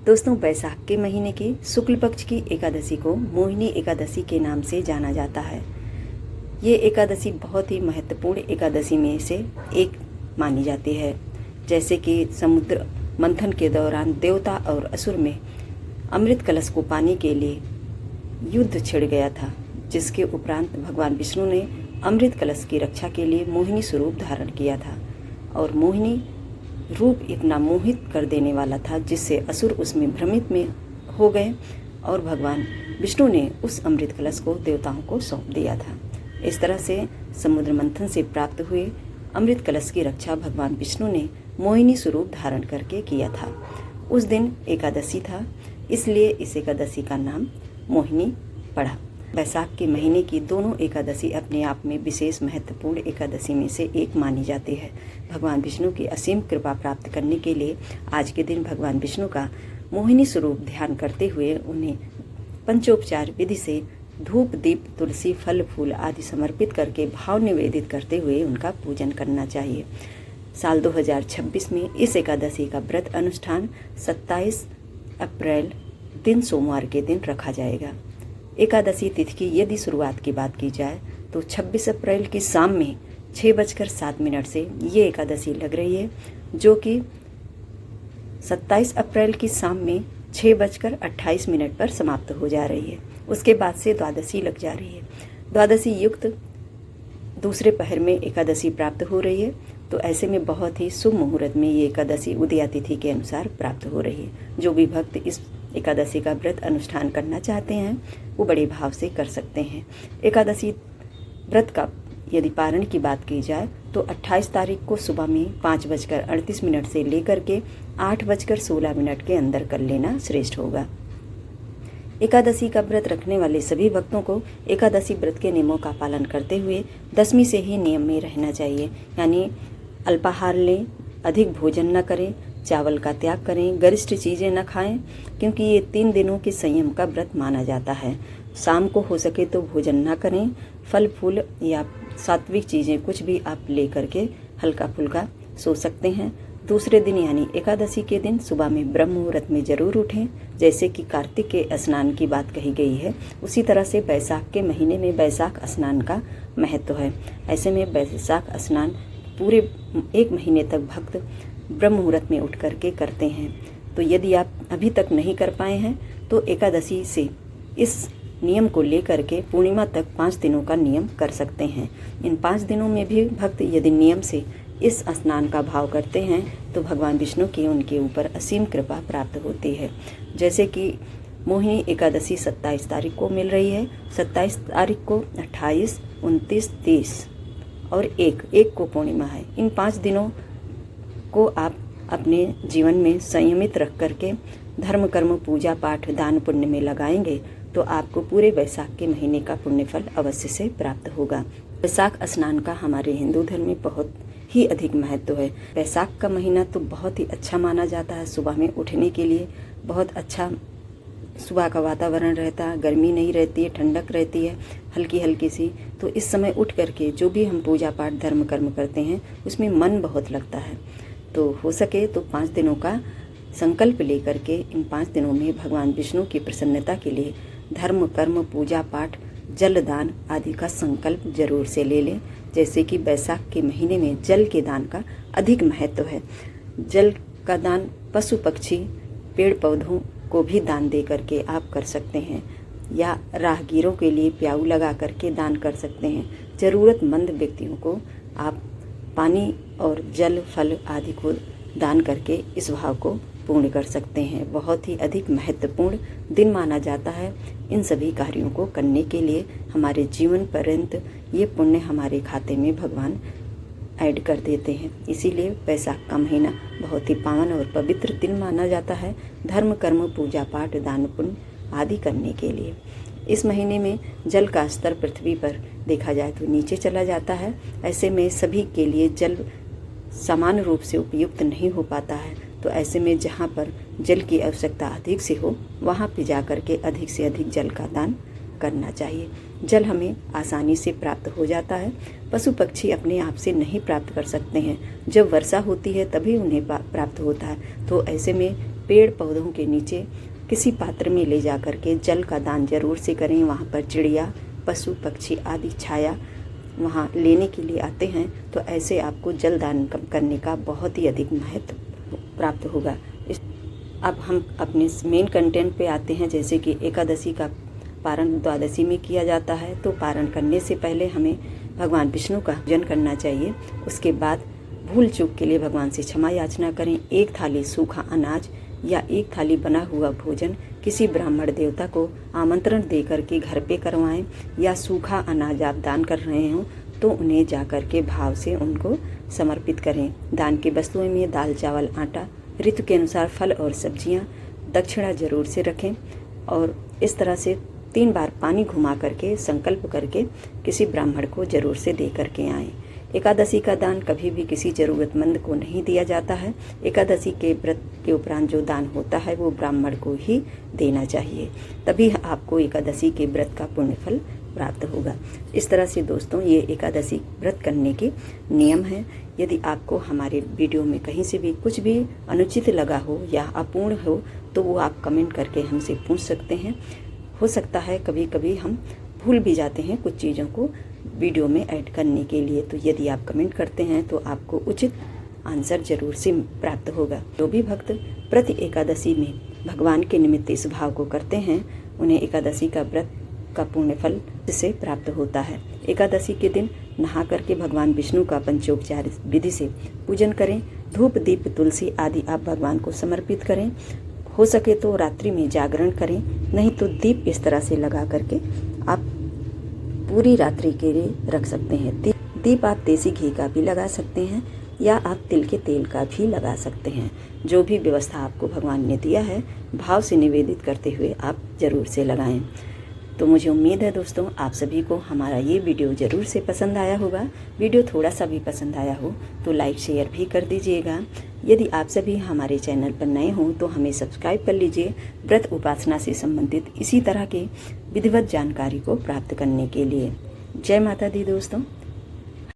दोस्तों, बैसाख के महीने की शुक्ल पक्ष की एकादशी को मोहिनी एकादशी के नाम से जाना जाता है। ये एकादशी बहुत ही महत्वपूर्ण एकादशी में से एक मानी जाती है। जैसे कि समुद्र मंथन के दौरान देवता और असुर में अमृत कलश को पाने के लिए युद्ध छिड़ गया था, जिसके उपरांत भगवान विष्णु ने अमृत कलश की रक्षा के लिए मोहिनी स्वरूप धारण किया था। और मोहिनी रूप इतना मोहित कर देने वाला था जिससे असुर उसमें भ्रमित में हो गए और भगवान विष्णु ने उस अमृत कलश को देवताओं को सौंप दिया था। इस तरह से समुद्र मंथन से प्राप्त हुए अमृत कलश की रक्षा भगवान विष्णु ने मोहिनी स्वरूप धारण करके किया था। उस दिन एकादशी था, इसलिए इस एकादशी का नाम मोहिनी पड़ा। बैसाख के महीने की दोनों एकादशी अपने आप में विशेष महत्वपूर्ण एकादशी में से एक मानी जाती है। भगवान विष्णु की असीम कृपा प्राप्त करने के लिए आज के दिन भगवान विष्णु का मोहिनी स्वरूप ध्यान करते हुए उन्हें पंचोपचार विधि से धूप, दीप, तुलसी, फल फूल आदि समर्पित करके भाव निवेदित करते हुए उनका पूजन करना चाहिए। साल 2026 में इस एकादशी का व्रत अनुष्ठान 27 अप्रैल दिन सोमवार के दिन रखा जाएगा। एकादशी तिथि की यदि शुरुआत की बात की जाए तो 26 अप्रैल की शाम में 6:07 से ये एकादशी लग रही है, जो कि 27 अप्रैल की शाम में 6:28 पर समाप्त हो जा रही है। उसके बाद से द्वादशी लग जा रही है। द्वादशी युक्त दूसरे पहर में एकादशी प्राप्त हो रही है, तो ऐसे में बहुत ही शुभ मुहूर्त में ये एकादशी उदया तिथि के अनुसार प्राप्त हो रही है। जो भी भक्त इस एकादशी का व्रत अनुष्ठान करना चाहते हैं वो बड़े भाव से कर सकते हैं। एकादशी व्रत का यदि पारण की बात की जाए तो 28 तारीख को सुबह में 5:38 से लेकर के 8:16 के अंदर कर लेना श्रेष्ठ होगा। एकादशी का व्रत रखने वाले सभी भक्तों को एकादशी व्रत के नियमों का पालन करते हुए दशमी से ही नियम में रहना चाहिए, यानी अल्पाहार लें, अधिक भोजन न करें, चावल का त्याग करें, गरिष्ठ चीज़ें न खाएं, क्योंकि ये 3 दिनों के संयम का व्रत माना जाता है। शाम को हो सके तो भोजन न करें, फल फूल या सात्विक चीज़ें कुछ भी आप ले करके हल्का फुल्का सो सकते हैं। दूसरे दिन यानी एकादशी के दिन सुबह में ब्रह्म मुहूर्त में जरूर उठें। जैसे कि कार्तिक के स्नान की बात कही गई है, उसी तरह से बैसाख के महीने में बैसाख स्नान का महत्व है। ऐसे में बैसाख स्नान पूरे 1 महीने तक भक्त ब्रह्म मुहूर्त में उठ करके करते हैं। तो यदि आप अभी तक नहीं कर पाए हैं तो एकादशी से इस नियम को लेकर के पूर्णिमा तक 5 दिनों का नियम कर सकते हैं। इन 5 दिनों में भी भक्त यदि नियम से इस स्नान का भाव करते हैं तो भगवान विष्णु की उनके ऊपर असीम कृपा प्राप्त होती है। जैसे कि मोहिनी एकादशी 27 तारीख को मिल रही है, 27 तारीख को 28, 29, 30 और 1 को पूर्णिमा है। इन 5 दिनों को आप अपने जीवन में संयमित रख करके धर्म, कर्म, पूजा पाठ, दान पुण्य में लगाएंगे तो आपको पूरे बैसाख के महीने का पुण्य फल अवश्य से प्राप्त होगा। बैसाख स्नान का हमारे हिंदू धर्म में बहुत ही अधिक महत्व है। बैसाख का महीना तो बहुत ही अच्छा माना जाता है। सुबह में उठने के लिए बहुत अच्छा सुबह का वातावरण रहता है, गर्मी नहीं रहती है, ठंडक रहती है हल्की हल्की सी। तो इस समय उठ करके जो भी हम पूजा पाठ, धर्म, कर्म करते हैं उसमें मन बहुत लगता है। तो हो सके तो 5 दिनों का संकल्प लेकर के इन 5 दिनों में भगवान विष्णु की प्रसन्नता के लिए धर्म, कर्म, पूजा पाठ, जल दान आदि का संकल्प जरूर से ले लें। जैसे कि बैसाख के महीने में जल के दान का अधिक महत्व है। जल का दान पशु पक्षी, पेड़ पौधों को भी दान दे करके आप कर सकते हैं, या राहगीरों के लिए प्याऊ लगा करके दान कर सकते हैं। ज़रूरतमंद व्यक्तियों को आप पानी और जल, फल आदि को दान करके इस भाव को पूर्ण कर सकते हैं। बहुत ही अधिक महत्वपूर्ण दिन माना जाता है। इन सभी कार्यों को करने के लिए हमारे जीवन पर्यंत ये पुण्य हमारे खाते में भगवान ऐड कर देते हैं। इसीलिए बैसाख का महीना बहुत ही पावन और पवित्र दिन माना जाता है धर्म, कर्म, पूजा पाठ, दान पुण्य आदि करने के लिए। इस महीने में जल का स्तर पृथ्वी पर देखा जाए तो नीचे चला जाता है। ऐसे में सभी के लिए जल समान रूप से उपयुक्त नहीं हो पाता है। तो ऐसे में जहाँ पर जल की आवश्यकता अधिक से हो वहाँ पे जा कर के अधिक से अधिक जल का दान करना चाहिए। जल हमें आसानी से प्राप्त हो जाता है। पशु पक्षी अपने आप से नहीं प्राप्त कर सकते हैं। जब वर्षा होती है तभी उन्हें प्राप्त होता है। तो ऐसे में पेड़ पौधों के नीचे किसी पात्र में ले जा कर के जल का दान जरूर से करें। वहाँ पर चिड़िया, पशु पक्षी आदि छाया वहाँ लेने के लिए आते हैं, तो ऐसे आपको जल दान करने का बहुत ही अधिक महत्व प्राप्त होगा। अब हम अपने मेन कंटेंट पे आते हैं, जैसे कि एकादशी का पारण द्वादशी में किया जाता है। तो पारण करने से पहले हमें भगवान विष्णु का पूजन करना चाहिए। उसके बाद भूल चूक के लिए भगवान से क्षमा याचना करें। एक थाली सूखा अनाज या एक थाली बना हुआ भोजन किसी ब्राह्मण देवता को आमंत्रण दे करके घर पे करवाएं, या सूखा अनाज आप दान कर रहे हो तो उन्हें जा कर के भाव से उनको समर्पित करें। दान की वस्तुओं में दाल, चावल, आटा, ऋतु के अनुसार फल और सब्जियां, दक्षिणा जरूर से रखें। और इस तरह से 3 बार पानी घुमा करके संकल्प करके किसी ब्राह्मण को जरूर से दे करके आएं। एकादशी का दान कभी भी किसी ज़रूरतमंद को नहीं दिया जाता है। एकादशी के व्रत के उपरांत जो दान होता है वो ब्राह्मण को ही देना चाहिए, तभी आपको एकादशी के व्रत का पुण्य फल प्राप्त होगा। इस तरह से दोस्तों ये एकादशी व्रत करने के नियम हैं। यदि आपको हमारे वीडियो में कहीं से भी कुछ भी अनुचित लगा हो या अपूर्ण हो तो वो आप कमेंट करके हमसे पूछ सकते हैं। हो सकता है कभी कभी हम भूल भी जाते हैं कुछ चीज़ों को वीडियो में ऐड करने के लिए, तो यदि आप कमेंट करते हैं तो आपको उचित आंसर जरूर से प्राप्त होगा। जो भी भक्त प्रति एकादशी में भगवान के निमित्त इस भाव को करते हैं उन्हें एकादशी का व्रत का पुण्य फल से प्राप्त होता है। एकादशी के दिन नहा करके भगवान विष्णु का पंचोपचार विधि से पूजन करें। धूप, दीप, तुलसी आदि आप भगवान को समर्पित करें। हो सके तो रात्रि में जागरण करें, नहीं तो दीप इस तरह से लगा करके आप पूरी रात्रि के लिए रख सकते हैं। दीप आप देसी घी का भी लगा सकते हैं या आप तिल के तेल का भी लगा सकते हैं। जो भी व्यवस्था आपको भगवान ने दिया है भाव से निवेदित करते हुए आप जरूर से लगाएं। तो मुझे उम्मीद है दोस्तों आप सभी को हमारा ये वीडियो ज़रूर से पसंद आया होगा। वीडियो थोड़ा सा भी पसंद आया हो तो लाइक शेयर भी कर दीजिएगा। यदि आप सभी हमारे चैनल पर नए हों तो हमें सब्सक्राइब कर लीजिए व्रत उपासना से संबंधित इसी तरह के विधिवत जानकारी को प्राप्त करने के लिए। जय माता दी दोस्तों।